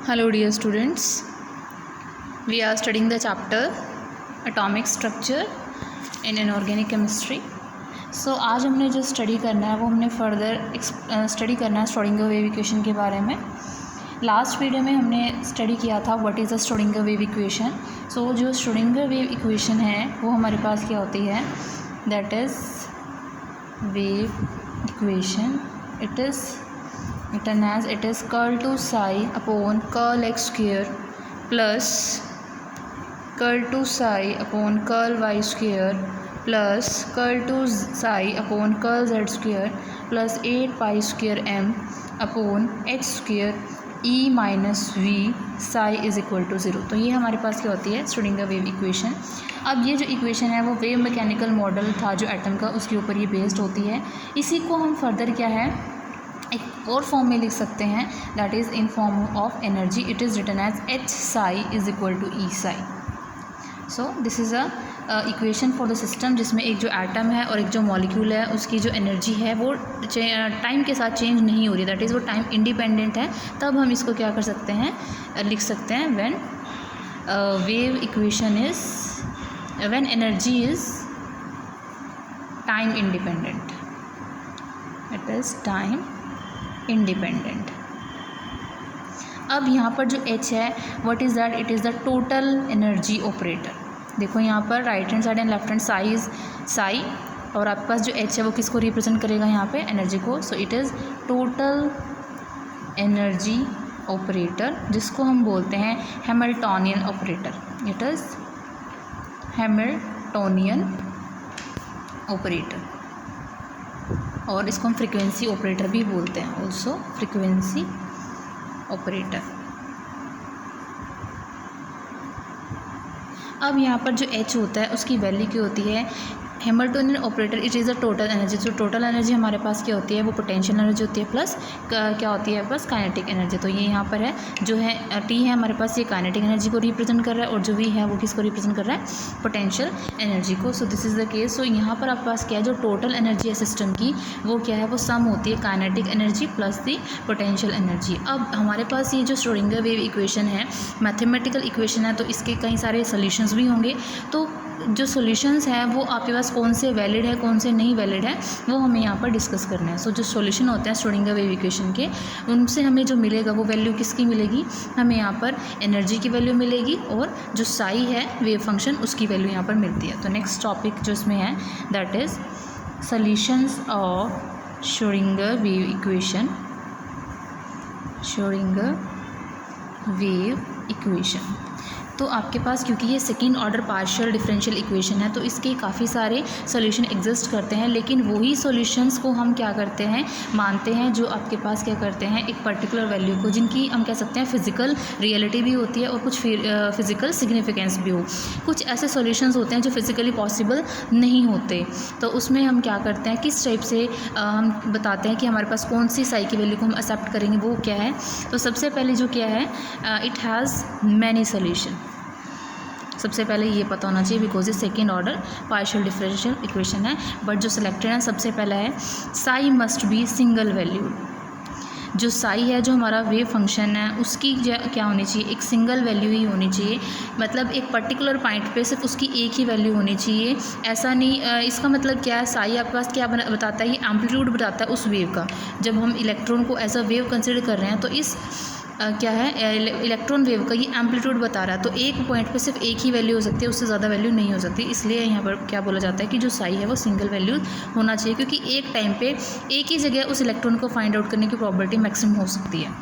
Hello dear students, we are studying the chapter atomic structure in inorganic chemistry. So आज हमने जो study करना है वो हमने फर्दर स्टडी करना है श्रोडिंगर वेव इक्वेशन के बारे में। लास्ट वीडियो में हमने स्टडी किया था what is the Schrodinger wave equation. So जो श्रोडिंगर वेव इक्वेशन है वो हमारे पास क्या होती है, that is wave equation. it is curl to psi upon curl x square plus curl to psi upon curl y square plus curl to psi upon curl z square plus 8 pi square m upon h square e minus V psi is equal to 0। तो ये हमारे पास क्या होती है, Schrodinger wave equation. अब ये जो equation है वो वेव मैकेनिकल मॉडल था जो एटम का, उसके ऊपर ये बेस्ड होती है। इसी को हम फर्दर क्या है एक और फॉर्म में लिख सकते हैं, that is in form of energy. It is written as H psi is equal to E psi. So this is a equation for the system जिसमें एक जो एटम है और एक जो मॉलिक्यूल है उसकी जो एनर्जी है वो टाइम के साथ चेंज नहीं हो रही, दैट इज़ वो टाइम इंडिपेंडेंट है। तब हम इसको क्या कर सकते हैं, लिख सकते हैं when wave equation is when energy is time independent. It is time independent. अब यहाँ पर जो H है what is that, it is the total energy operator. देखो यहाँ पर right hand side and left hand Sai और आपके पास जो H है वो किसको रिप्रेजेंट करेगा यहाँ पे, एनर्जी को। So it is total energy operator, जिसको हम बोलते हैं Hamiltonian operator. It is Hamiltonian operator और इसको हम फ्रीक्वेंसी ऑपरेटर भी बोलते हैं, ऑल्सो फ्रीक्वेंसी ऑपरेटर। अब यहाँ पर जो H होता है उसकी वैल्यू क्या होती है, Hamiltonian operator it is the total energy. जो टोटल एनर्जी हमारे पास क्या होती है वो पोटेंशियल एनर्जी होती है प्लस क्या होती है प्लस काइनेटिक एनर्जी। तो ये यहाँ पर है जो है T है हमारे पास, ये काइनेटिक एनर्जी को रिप्रेजेंट कर रहा है और जो V है वो किसको रिप्रेजेंट कर रहा है, पोटेंशियल एनर्जी को। So this is the case. So यहाँ पर आपके पास क्या है, जो टोटल एनर्जी है सिस्टम की वो क्या है, वो सम होती है kinetic energy plus the potential energy. अब हमारे पास ये जो श्रोडिंगर वेव इक्वेशन है मैथमेटिकल इक्वेशन है, तो इसके कई सारे सोल्यूशंस भी होंगे। तो जो सॉल्यूशंस हैं वो आपके पास कौन से वैलिड है कौन से नहीं वैलिड है वो हमें यहाँ पर डिस्कस करना है। सो जो सॉल्यूशन होते हैं श्रोडिंगर वेव इक्वेशन के, उनसे हमें जो मिलेगा वो वैल्यू किसकी मिलेगी, हमें यहाँ पर एनर्जी की वैल्यू मिलेगी और जो साई है वेव फंक्शन उसकी वैल्यू यहाँ पर मिलती है। तो नेक्स्ट टॉपिक जो इसमें है that is solutions of Schrodinger wave equation. Schrodinger wave equation तो आपके पास क्योंकि ये second order partial differential equation है तो इसके काफ़ी सारे सॉल्यूशन एग्जिस्ट करते हैं, लेकिन वही सॉल्यूशंस को हम क्या करते हैं, मानते हैं जो आपके पास क्या करते हैं एक पर्टिकुलर वैल्यू को, जिनकी हम कह सकते हैं फिजिकल रियलिटी भी होती है और कुछ फिजिकल सिग्निफिकेंस भी हो। कुछ ऐसे सॉल्यूशंस होते हैं जो फिजिकली पॉसिबल नहीं होते, तो उसमें हम क्या करते हैं, किस टाइप से हम बताते हैं कि हमारे पास कौन सी साई की वैल्यू को हम एक्सेप्ट करेंगे, वो क्या है। तो सबसे पहले जो क्या है, इट हैज़ मैनी सॉल्यूशन। सबसे पहले ये पता होना चाहिए बिकॉज ये second order partial differential equation है, बट जो सिलेक्टेड है सबसे पहला है psi must B single valued. जो साई है जो हमारा वेव फंक्शन है उसकी क्या होनी चाहिए, एक सिंगल वैल्यू ही होनी चाहिए। मतलब एक पर्टिकुलर पॉइंट पे सिर्फ उसकी एक ही वैल्यू होनी चाहिए, ऐसा नहीं। इसका मतलब क्या है, साई आपके पास क्या बताता है, ये एम्पलीट्यूड बताता है उस वेव का। जब हम इलेक्ट्रॉन को एज अ वेव कंसिडर कर रहे हैं तो इस क्या है इलेक्ट्रॉन वेव का ये एम्पलीट्यूड बता रहा है, तो एक पॉइंट पे सिर्फ एक ही वैल्यू हो सकती है, उससे ज़्यादा वैल्यू नहीं हो सकती। इसलिए यहाँ पर क्या बोला जाता है कि जो साई है वो सिंगल वैल्यू होना चाहिए, क्योंकि एक टाइम पे एक ही जगह उस इलेक्ट्रॉन को फाइंड आउट करने की प्रोबेबिलिटी मैक्सिमम हो सकती है।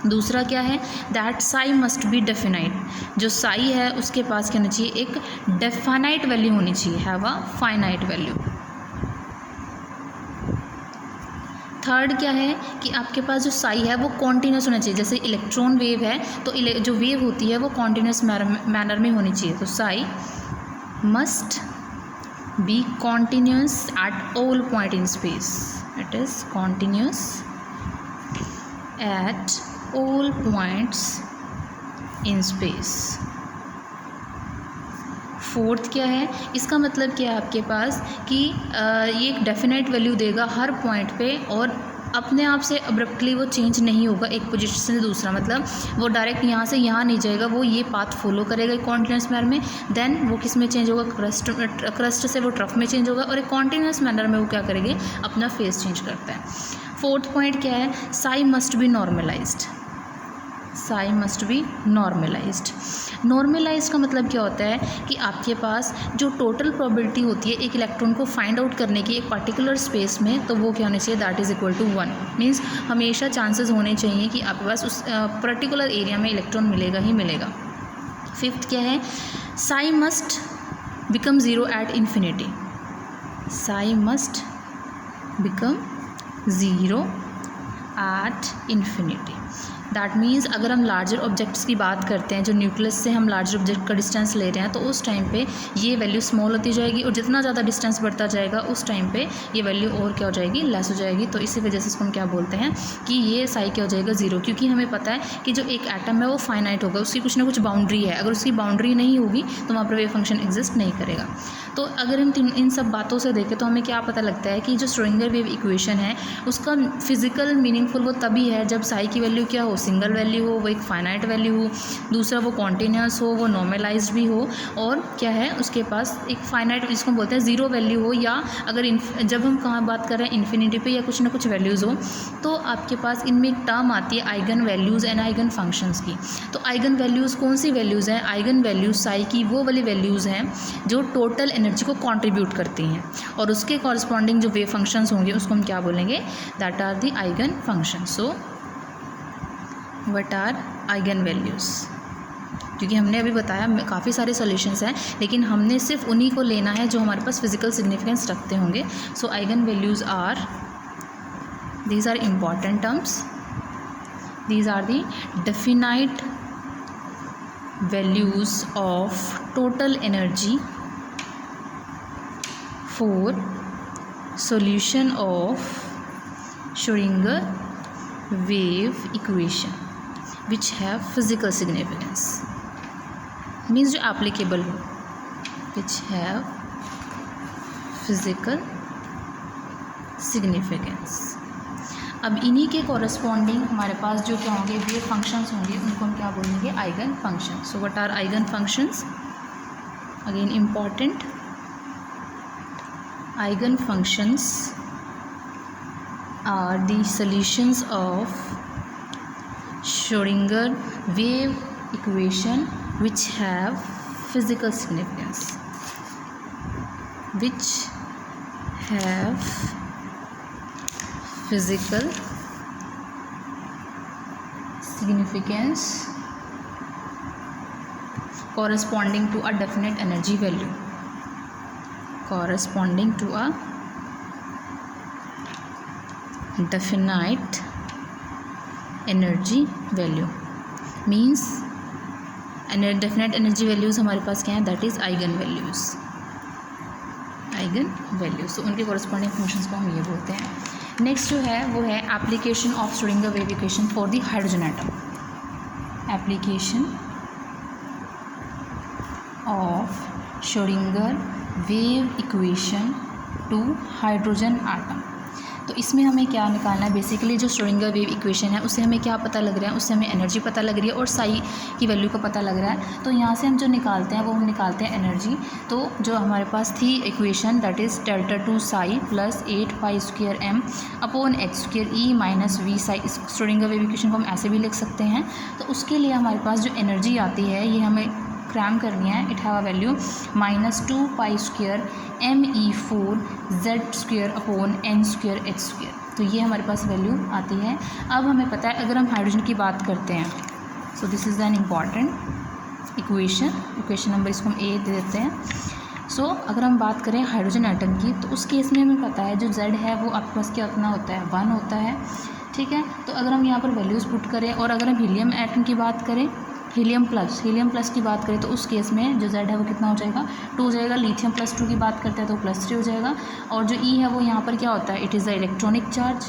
दूसरा क्या है, that Sai must B definite. जो साई है उसके पास क्या होना चाहिए, एक डेफिनाइट वैल्यू होनी चाहिए, have a finite value. Third क्या है कि आपके पास जो साई है वो कॉन्टीन्यूस होना चाहिए। जैसे इलेक्ट्रॉन वेव है तो जो वेव होती है वो कॉन्टीन्यूस मैनर में होनी चाहिए। तो Sai must B continuous at all point in space. It is continuous at all points in space. Fourth क्या है, इसका मतलब क्या है आपके पास कि ये एक डेफिनेट वैल्यू देगा हर पॉइंट पे और अपने आप से अब्रप्टली वो चेंज नहीं होगा एक पोजीशन से दूसरा, मतलब वो डायरेक्ट यहाँ से यहाँ नहीं जाएगा, वो ये पाथ फॉलो करेगा एक कॉन्टिन्यूस मैनर में, देन वो किस में चेंज होगा, क्रस्ट से वो ट्रफ में चेंज होगा, और एक कॉन्टिन्यूस मैनर में वो क्या करेंगे, अपना फेस चेंज करता है। फोर्थ पॉइंट क्या है, psi must be normalized. Psi must be normalized. Normalized का मतलब क्या होता है कि आपके पास जो टोटल प्रोबेबिलिटी होती है एक इलेक्ट्रॉन को फाइंड आउट करने की एक पर्टिकुलर स्पेस में, तो वो क्या होनी चाहिए, that is equal to 1। Means हमेशा चांसेस होने चाहिए कि आपके पास उस पर्टिकुलर एरिया में इलेक्ट्रॉन मिलेगा ही मिलेगा। फिफ्थ क्या है, psi must become zero at infinity. Sai must become zero at infinity. That means अगर हम लार्जर ऑब्जेक्ट्स की बात करते हैं, जो न्यूक्लियस से हम लार्जर ऑब्जेक्ट का डिस्टेंस ले रहे हैं, तो उस टाइम पे ये वैल्यू स्मॉल होती जाएगी, और जितना ज़्यादा डिस्टेंस बढ़ता जाएगा उस टाइम पे ये वैल्यू और क्या हो जाएगी, लेस हो जाएगी। तो इसी वजह से इसको हम क्या बोलते हैं कि ये साई क्या हो जाएगा, ज़ीरो, क्योंकि हमें पता है कि जो एक एटम है वो फाइनाइट होगा, उसकी कुछ ना कुछ बाउंड्री है, अगर उसकी बाउंड्री नहीं होगी तो वहाँ पर वेव फंक्शन एग्जिस्ट नहीं करेगा। तो अगर हम इन सब बातों से देखें तो हमें क्या पता लगता है कि जो श्रोडिंगर वेव इक्वेशन है उसका फिजिकल मीनिंगफुल वो तभी है जब साई की वैल्यू क्या हो, सिंगल वैल्यू हो, वो एक फाइनाइट वैल्यू हो, दूसरा वो कॉन्टिन्यूस हो, वो नॉर्मलाइज्ड भी हो, और क्या है उसके पास एक फाइनाइट जिसको बोलते हैं ज़ीरो वैल्यू हो, या अगर जब हम कहाँ बात कर रहे हैं इन्फिनिटी पे या कुछ ना कुछ वैल्यूज़ हो, तो आपके पास इनमें एक टर्म आती है eigen values and eigen functions की। तो आइगन वैल्यूज़ कौन सी वैल्यूज़ हैं, आइगन वैल्यूज़ साई की वो वाली वैल्यूज़ हैं जो टोटल एनर्जी को कंट्रीब्यूट करती हैं, और उसके कॉरस्पॉन्डिंग जो वेव फंक्शंस होंगे उसको हम क्या बोलेंगे, that are the eigen function. So what are eigen values, क्योंकि हमने अभी बताया काफ़ी सारे सॉल्यूशंस हैं, लेकिन हमने सिर्फ उन्हीं को लेना है जो हमारे पास फिजिकल सिग्निफिकेंस रखते होंगे। So eigen values are, these are important terms, these are the definite values of total energy for solution of Schrödinger wave equation which have physical significance, means जो applicable हो, which have physical significance। अब इन्हीं के corresponding हमारे पास जो क्या होंगे, wave functions होंगे, उनको हम क्या बोलेंगे, eigen function. So what are eigen functions, again important. Eigen functions are the solutions of Schrödinger wave equation which have physical significance, which have physical significance corresponding to a definite energy value, corresponding to a definite energy value, means definite energy values हमारे पास क्या है, that is eigen values, eigen values। तो उनके corresponding functions को हम ये बोलते हैं। नेक्स्ट जो है वो है application of Schrödinger wave equation for the hydrogen atom, application of Schrödinger wave equation to hydrogen atom. तो इसमें हमें क्या निकालना है, बेसिकली जो श्रोडिंगर वेव इक्वेशन है उससे हमें क्या पता लग रहा है, उससे हमें एनर्जी पता लग रही है और साई की वैल्यू का पता लग रहा है। तो यहाँ से हम जो निकालते हैं वो हम निकालते हैं एनर्जी। तो जो हमारे पास थी equation that is delta two psi plus 8 pi square M upon H square E minus V psi. इस श्रोडिंगर वेव इक्वेशन को हम ऐसे भी लिख सकते हैं। तो उसके लिए हमारे पास जो एनर्जी आती है ये हमें क्रैम करनी है। It have a value -2 pi square me4 z square upon n square h square. तो ये हमारे पास वैल्यू आती है। अब हमें पता है अगर हम हाइड्रोजन की बात करते हैं, सो this is an important equation number इसको हम ए दे देते हैं। सो अगर हम बात करें हाइड्रोजन एटम की तो उस केस में हमें पता है जो z है वो आपके पास क्या उतना होता है 1 होता है, ठीक है। तो अगर हम यहाँ पर वैल्यूज़ पुट करें और अगर हम हीलियम एटम की बात करें, हीलियम प्लस की बात करें तो उस केस में जो z है वो कितना हो जाएगा 2 हो जाएगा। लिथियम +2 की बात करते हैं तो +3 हो जाएगा। और जो E है वो यहाँ पर क्या होता है, it is the electronic charge.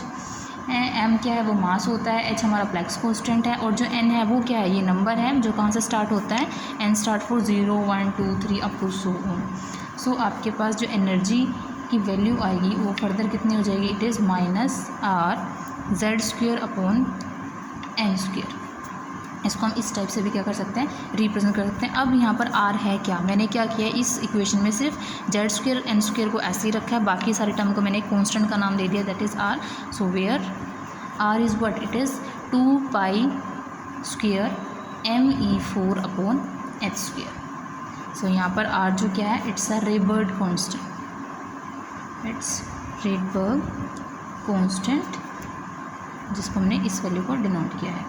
m क्या है वो मास होता है, h हमारा प्लैंक्स कांस्टेंट है और जो n है वो क्या है, ये नंबर है जो कहाँ से स्टार्ट होता है, n start for 0 1 2 3 up to so on. So आपके पास जो एनर्जी की वैल्यू आएगी वो फर्दर कितनी हो जाएगी, it is -r Z square upon N square. इसको हम इस टाइप से भी क्या कर सकते हैं, रिप्रेजेंट कर सकते हैं। अब यहाँ पर आर है क्या, मैंने क्या किया है इस इक्वेशन में सिर्फ जेड स्क्वेयर एन स्क्वेयर को ऐसे ही रखा है, बाकी सारे टर्म को मैंने कॉन्स्टेंट का नाम दे दिया, that is R. So where R is what, it is 2 pi square me4 upon H square. So यहाँ पर आर जो क्या है, it's a Rydberg constant, it's Rydberg constant, जिसको हमने इस वैल्यू को डिनोट किया है।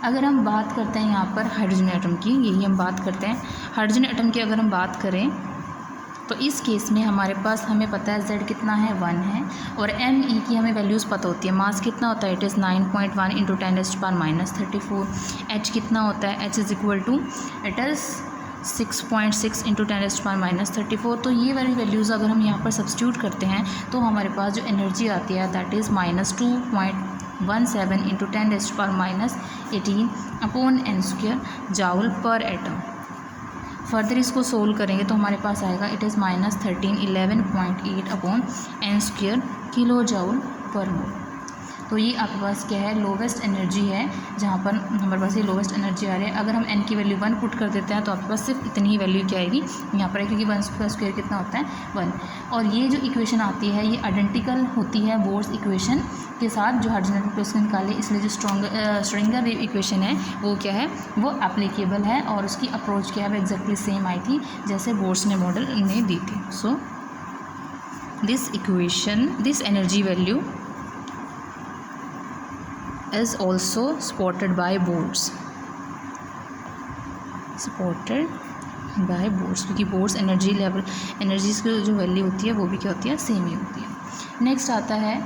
अगर हम बात करते हैं यहाँ पर हाइड्रोजन एटम की, यही हम बात करते हैं हाइड्रोजन एटम की। अगर हम बात करें तो इस केस में हमारे पास हमें पता है Z कितना है, 1 है, और Me की हमें वैल्यूज़ पता होती है। मास कितना होता है, इट इज़ 9.1 इंटू 10⁻⁻34। H कितना होता है, H is equal to it is 6.6 into 10⁻⁻34। तो ये वाली वैल्यूज़ अगर हम यहाँ पर सब्स्टिट्यूट करते हैं तो हमारे पास जो एनर्जी आती है that is -2.17 into 10⁻18 upon N square joule per atom. Further इसको सोल्व करेंगे तो हमारे पास आएगा it is -11.8 upon N square kilo joule per mole. तो ये आपके पास क्या है, लोवेस्ट एनर्जी है, जहाँ पर हमारे पास ये लोवेस्ट एनर्जी आ रही है। अगर हम एन की वैल्यू 1 पुट कर देते हैं तो आपके पास सिर्फ इतनी ही वैल्यू क्या आएगी यहाँ पर, क्योंकि 1 का स्क्वायर कितना होता है, 1। और ये जो इक्वेशन आती है ये आइडेंटिकल होती है बोर्स इक्वेशन के साथ जो हाइड्रोजन एटम को निकाले, इसलिए जो श्रोडिंगर वेव इक्वेशन है वो क्या है, वो एप्लीकेबल है, और उसकी अप्रोच क्या है वो एग्जैक्टली सेम आई थी जैसे बोर्स ने मॉडल ने दी थी। So this equation, this energy value is also supported by Bohr's, supported by Bohr's, क्योंकि बोर्स एनर्जी लेवल, एनर्जीज की जो वैल्यू होती है वो भी क्या होती है, सेम ही होती है। नेक्स्ट आता है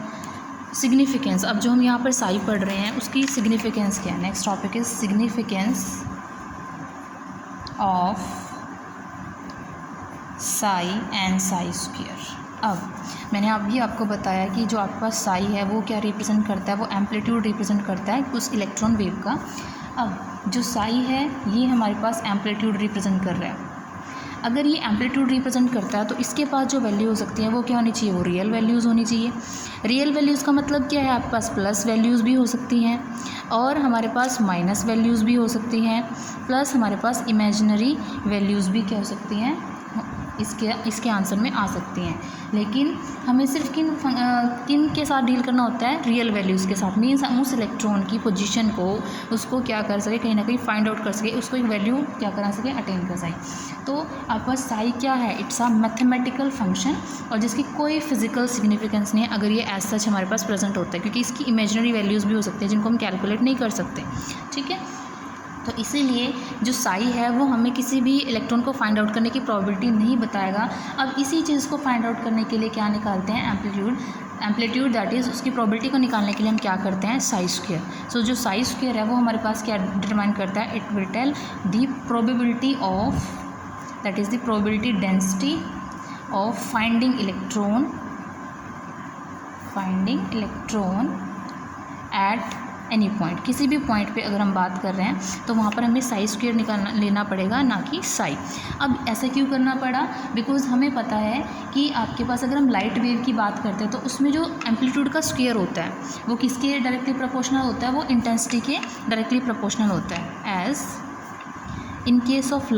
सिग्निफिकेंस। अब जो हम यहाँ पर साई पढ़ रहे हैं उसकी सिग्निफिकेंस क्या है। Next topic is significance of Sai and Sai square. अब मैंने अभी आपको बताया कि जो आपके पास साई है वो क्या रिप्रेजेंट करता है, वो एम्पलीट्यूड रिप्रेजेंट करता है उस इलेक्ट्रॉन वेव का। अब जो साई है ये हमारे पास एम्पलीट्यूड रिप्रेजेंट कर रहा है। अगर ये एम्पलीट्यूड रिप्रेजेंट करता है तो इसके पास जो वैल्यू हो सकती है वो क्या होनी चाहिए, वो रियल वैल्यूज़ होनी चाहिए। रियल वैल्यूज़ का मतलब क्या है, आपके पास प्लस वैल्यूज़ भी हो सकती हैं और हमारे पास माइनस वैल्यूज़ भी हो सकती हैं, प्लस हमारे पास इमेजिनरी वैल्यूज़ भी क्या हो सकती हैं, इसके आंसर में आ सकती हैं। लेकिन हमें सिर्फ किन के साथ डील करना होता है, रियल वैल्यूज़ के साथ। मीन्स हम उस इलेक्ट्रॉन की पोजीशन को उसको क्या कर सके, कहीं ना कहीं फाइंड आउट कर सके, उसको एक वैल्यू क्या करा सके, अटेन कर सके। तो आपके पास साई क्या है, इट्स अ मैथमेटिकल फंक्शन, और जिसकी कोई फिजिकल सिग्निफिकेंस नहीं है अगर ये एज सच हमारे पास प्रेजेंट होता है, क्योंकि इसकी इमेजिनरी वैल्यूज़ भी हो सकती है जिनको हम कैलकुलेट नहीं कर सकते। ठीक है, तो इसीलिए जो साई है वो हमें किसी भी इलेक्ट्रॉन को फाइंड आउट करने की प्रोबेबिलिटी नहीं बताएगा। अब इसी चीज़ को फाइंड आउट करने के लिए क्या निकालते हैं, एम्पलीट्यूड दैट इज़ उसकी प्रोबेबिलिटी को निकालने के लिए हम क्या करते हैं, साई स्क्वायर। सो जो साई स्क्वायर है वो हमारे पास क्या डिटरमाइन करता है, it will tell the probability of, that is the probability density of finding electron at any point. किसी भी पॉइंट पे अगर हम बात कर रहे हैं तो वहाँ पर हमें साई स्क्वायर लेना पड़ेगा, ना कि साई। अब ऐसा क्यों करना पड़ा, बिकॉज हमें पता है कि आपके पास अगर हम लाइट वेव की बात करते हैं तो उसमें जो एम्पलीट्यूड का स्क्वायर होता है वो किसके डायरेक्टली प्रोपोर्शनल होता है, वो इंटेंसिटी के डायरेक्टली प्रोपोर्शनल होता है। As in case of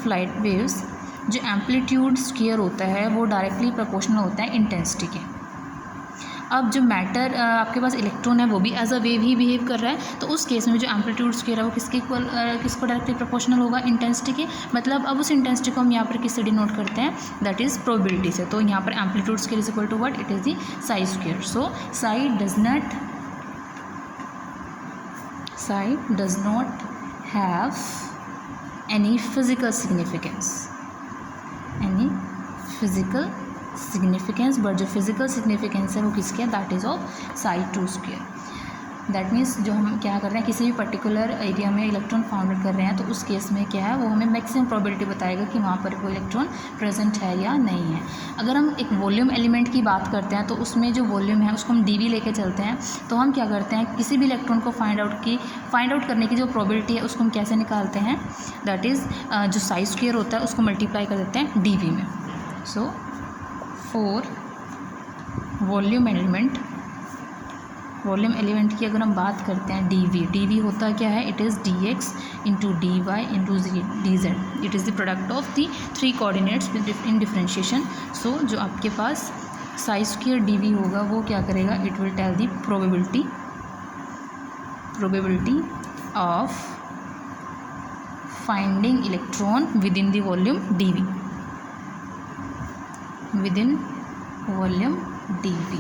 light waves जो एम्पलीट्यूड स्क्वायर होता है वो डायरेक्टली प्रोपोर्शनल होता है इंटेंसिटी के। अब जो मैटर आपके पास इलेक्ट्रॉन है वो भी एज अ वेव ही बिहेव कर रहा है, तो उस केस में जो एम्पलीट्यूड स्क्वायर है वो किसको डायरेक्टली प्रोपोर्शनल होगा, इंटेंसिटी के। मतलब अब उस इंटेंसिटी को हम यहाँ पर किससे डिनोट करते हैं, दैट इज़ प्रोबेबिलिटी से। तो यहाँ पर amplitude square is equal to what, it is the psi square. So psi does not have any physical significance, but जो फिजिकल सिग्निफिकेंस है वो किसकी है, that is of psi 2 square. That means जो हम क्या कर रहे हैं, किसी भी पर्टिकुलर एरिया में इलेक्ट्रॉन फाउंड कर रहे हैं तो उस केस में क्या है, वो हमें मैक्सिमम प्रोबेबिलिटी बताएगा कि वहाँ पर वो इलेक्ट्रॉन प्रेजेंट है या नहीं है। अगर हम एक वॉल्यूम एलिमेंट की बात करते हैं तो उसमें जो वॉल्यूम है उसको हम dV लेके चलते हैं, तो हम क्या करते हैं, किसी भी इलेक्ट्रॉन को फाइंड आउट करने की जो प्रोबेबिलिटी है उसको हम कैसे निकालते हैं, दैट इज़ जो साई स्क्वायर होता है उसको मल्टीप्लाई कर देते हैं dV में। सो फॉर वॉल्यूम एलिमेंट की अगर हम बात करते हैं dv होता क्या है, it is dx into dy into dz, it is the product of the 3 coordinates in differentiation. So जो आपके पास साई स्क्वायर dv होगा वो क्या करेगा, it will tell the probability of finding electron within the volume dv, within volume dv।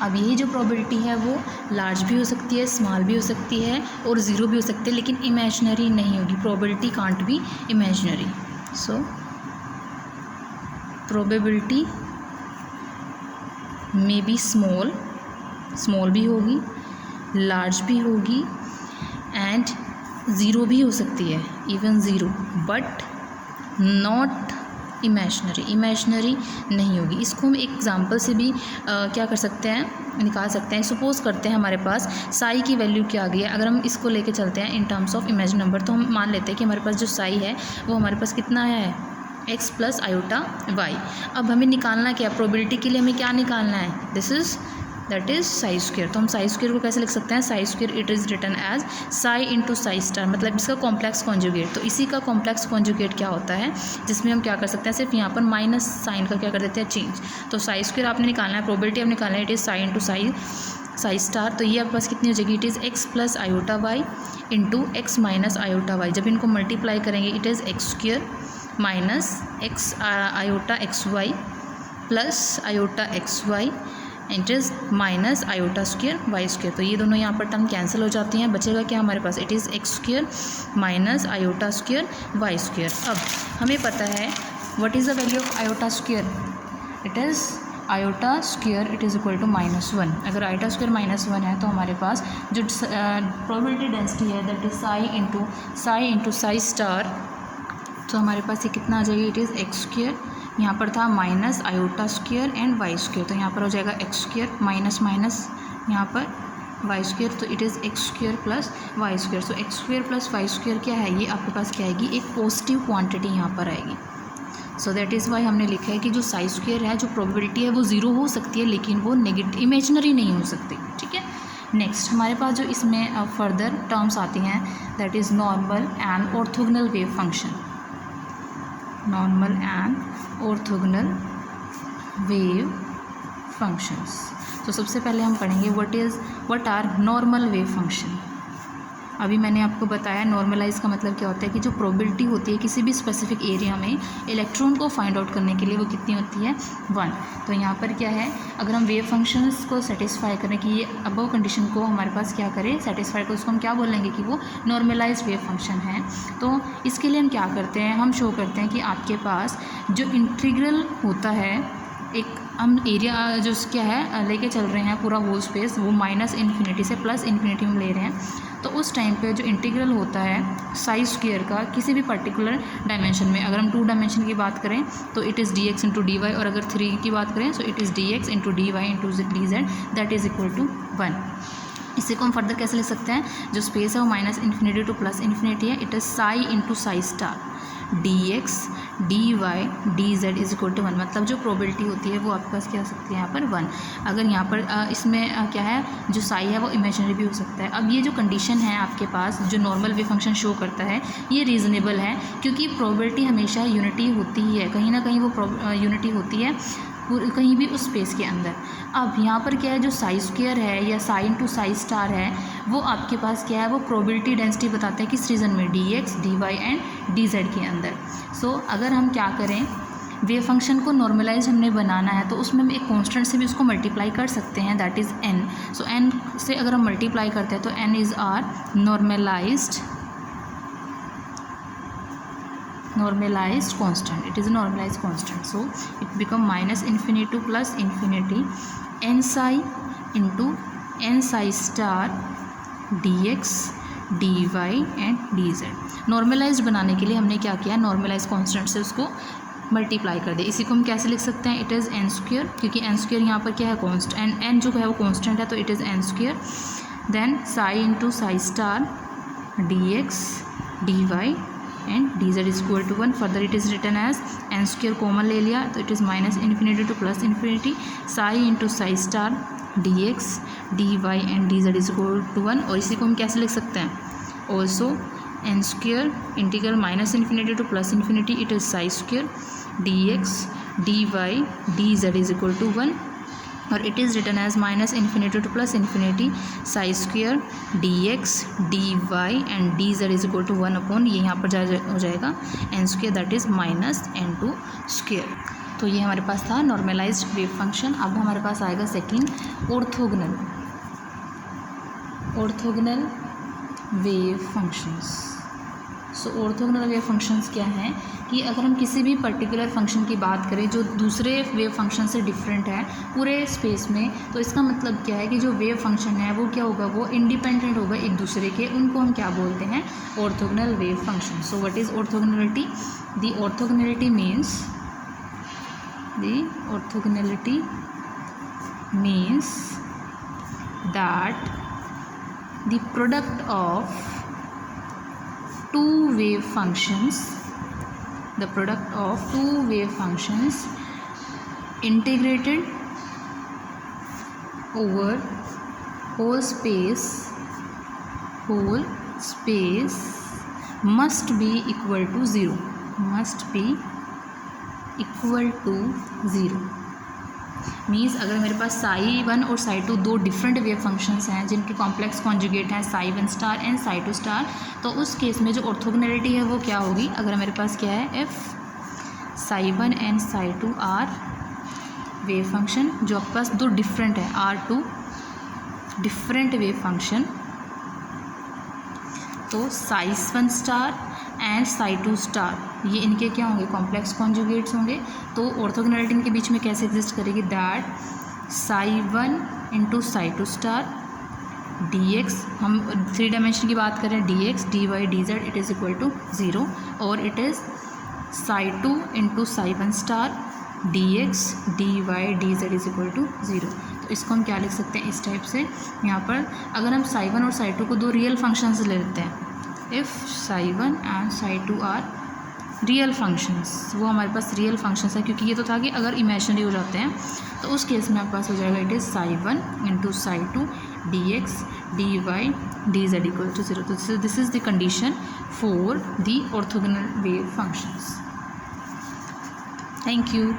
अब यही जो probability है वो लार्ज भी हो सकती है, स्मॉल भी हो सकती है और ज़ीरो भी हो सकती है, लेकिन इमेजिनरी नहीं होगी। Probability can't be imaginary. So probability may be small भी होगी, लार्ज भी होगी एंड ज़ीरो भी हो सकती है, even zero, but not imaginary नहीं होगी। इसको हम एक एग्जांपल से भी क्या कर सकते हैं, निकाल सकते हैं। सपोज़ करते हैं हमारे पास साई की वैल्यू क्या आ गई है, अगर हम इसको लेके चलते हैं in terms of imagine number, तो हम मान लेते हैं कि हमारे पास जो साई है वो हमारे पास कितना है, x प्लस आयोटा वाई। अब हमें निकालना क्या, प्रोबेबिलिटी के लिए हमें क्या निकालना है, दैट इज़ साई स्क्वायर। तो हम साई स्क्वायर को कैसे लिख सकते हैं, psi square it is written as psi into psi star, मतलब इसका कॉम्प्लेक्स कॉन्जुगेट। तो इसी का कॉम्प्लेक्स कॉन्जुगेट क्या होता है, जिसमें हम क्या कर सकते हैं, सिर्फ यहाँ पर माइनस साइन का क्या कर देते हैं, चेंज। तो साई स्क्वायर आपने निकालना है, प्रोबेबिलिटी आपने निकालना है, it is psi into psi star. तो ये आपके पास कितनी हो जाएगी, it is X plus iota Y into X minus iota Y. जब इनको मल्टीप्लाई करेंगे it is x square minus X iota X Y plus iota X Y it is minus iota square Y square. तो ये दोनों यहाँ पर term cancel हो जाती हैं, बचेगा क्या हमारे पास, it is x square minus iota square Y square. अब हमें पता है what is the value of iota square, it is iota square it is equal to -1। अगर आयोटा स्क्वायर -1 है तो हमारे पास जो प्रोबेबिलिटी डेंसिटी है that is psi into psi star, तो हमारे पास ये कितना आ जाएगी, इट इज़ एक्स स्क्वायर, यहाँ पर था minus iota square and Y square, तो यहाँ पर हो जाएगा एक्स स्क्वायर माइनस यहाँ पर वाई स्क्वायर, तो it is x square plus Y square. So X square plus Y square क्या है, ये आपके पास क्या आएगी, एक पॉजिटिव क्वांटिटी यहाँ पर आएगी। सो दैट इज़ वाई हमने लिखा है कि जो साई स्क्वायर है, जो प्रोबेबिलिटी है वो ज़ीरो हो सकती है, लेकिन वो नेगेटिव इमेजिनरी नहीं हो सकती। ठीक है, नेक्स्ट हमारे पास जो इसमें फर्दर टर्म्स आती हैं that is normal and orthogonal wave function, normal and orthogonal wave functions. तो सबसे पहले हम पढ़ेंगे what are normal wave function. अभी मैंने आपको बताया नॉर्मलाइज का मतलब क्या होता है कि जो प्रोबेबिलिटी होती है किसी भी स्पेसिफिक एरिया में इलेक्ट्रॉन को फाइंड आउट करने के लिए वो कितनी होती है, 1। तो यहाँ पर क्या है, अगर हम वेव फंक्शंस को सेटिस्फाई करें कि ये अबव कंडीशन को हमारे पास क्या करें, सेटिस्फाई को, उसको हम क्या बोलेंगे कि वो नॉर्मलाइज वेव फंक्शन है। तो इसके लिए हम क्या करते हैं, हम शो करते हैं कि आपके पास जो इंटीग्रल होता है, एक हम एरिया जो क्या है लेके चल रहे हैं पूरा होल स्पेस, वो -∞ से +∞ में ले रहे हैं, तो उस टाइम पे जो इंटीग्रल होता है साई स्क्वायर का किसी भी पर्टिकुलर डायमेंशन में, अगर हम 2 डायमेंशन की बात करें तो it is dx into dy, और अगर 3 की बात करें तो it is dx into dy into dz, that is equal to 1। इसी को हम फर्दर कैसे लिख सकते हैं, जो स्पेस है वो -∞ टू +∞ है, it is psi into psi star dx dy dz is equal to 1। मतलब जो प्रोबेबिलिटी होती है वो आपके पास क्या हो सकती है यहाँ पर 1। अगर यहाँ पर इसमें क्या है, जो साई है वो इमेजिनरी भी हो सकता है। अब ये जो कंडीशन है आपके पास जो नॉर्मल वेव फंक्शन शो करता है ये रीज़नेबल है, क्योंकि प्रोबेबिलिटी हमेशा यूनिटी होती ही है, कहीं ना कहीं वो यूनिटी होती है कहीं भी उस स्पेस के अंदर। अब यहाँ पर क्या है, जो साई स्क्वायर है या साई इंटू साई स्टार है वो आपके पास क्या है, वो प्रोबेबिलिटी डेंसिटी बताते हैं किस रीजन में, dx dy एंड dz के अंदर। सो अगर हम क्या करें, वेव फंक्शन को नॉर्मलाइज हमने बनाना है तो उसमें हम एक कांस्टेंट से भी उसको मल्टीप्लाई कर सकते हैं, that is n। So n से अगर हम मल्टीप्लाई करते हैं तो n is our normalized constant, it is a normalized constant, so it become -∞ to +∞ n psi into n psi star dx dy and dz। Normalized बनाने के लिए हमने क्या किया, नॉर्मलाइज कांस्टेंट से उसको मल्टीप्लाई कर दे। इसी को हम कैसे लिख सकते हैं, इट इज़ n स्क्वायर, क्योंकि n स्क्वायर यहाँ पर क्या है, कॉन्स्टेंट, n जो है वो कॉन्स्टेंट है, तो it is n square then psi into psi star dx dy and d z is equal to 1. Further it is written as n square common ले लिया तो it is minus infinity to plus infinity psi into psi star d x d y and d z is equal to 1. और इसी को हम कैसे लिख सकते हैं also n square integral minus infinity to plus infinity it is psi square d x d y d z is equal to 1. और it is written as minus infinity to plus infinity psi square d x d y and d z is equal to 1 upon ये यहाँ पर हो जाएगा n square that is minus n to square. तो ये हमारे पास था नॉर्मलाइज्ड वेव फंक्शन. अब हमारे पास आएगा सेकंड ऑर्थोगोनल वेव फंक्शंस. सो ऑर्थोगोनल वेव फंक्शंस क्या हैं कि अगर हम किसी भी पर्टिकुलर फंक्शन की बात करें जो दूसरे वेव फंक्शन से डिफरेंट है पूरे स्पेस में, तो इसका मतलब क्या है कि जो वेव फंक्शन है वो क्या होगा, वो इंडिपेंडेंट होगा एक दूसरे के. उनको हम क्या बोलते हैं, orthogonal wave function. So what is orthogonality? The orthogonality means that the product of two wave functions integrated over whole space must be equal to zero. Means अगर मेरे पास साई 1 और साई 2 दो डिफरेंट वेव फंक्शंस हैं जिनके कॉम्प्लेक्स कॉन्जुगेट हैं Sai 1 star and psi 2 star, तो उस case में जो ऑर्थोगोनैलिटी है वो क्या होगी, अगर मेरे पास क्या है if psi 1 and psi 2 are wave function जो आपके पास दो डिफरेंट है आर 2 डिफरेंट वेव फंक्शन, तो Sai 1 star and psi 2 star ये इनके क्या होंगे, कॉम्प्लेक्स कॉन्जुगेट्स होंगे. तो ऑर्थोगोनैलिटी इनके बीच में कैसे एग्जिस्ट करेगी, that psi 1 into psi 2 star d x, हम 3 डायमेंशन की बात करें d x d y d z it is equal to 0. और it is psi 2 into psi 1 star d x d y d z is equal to 0. तो इसको हम क्या लिख सकते हैं इस टाइप से. यहाँ पर अगर हम साई 1 और साई 2 को दो रियल फंक्शंस ले लेते हैं, if psi 1 and psi 2 are real functions, वो हमारे पास रियल फंक्शंस है क्योंकि ये तो था कि अगर इमेजिनरी हो जाते हैं तो उस केस में आपके पास हो जाएगा it is psi 1 into psi 2 d x d y d z equal to 0. तो this is the condition for the orthogonal wave functions. Thank you.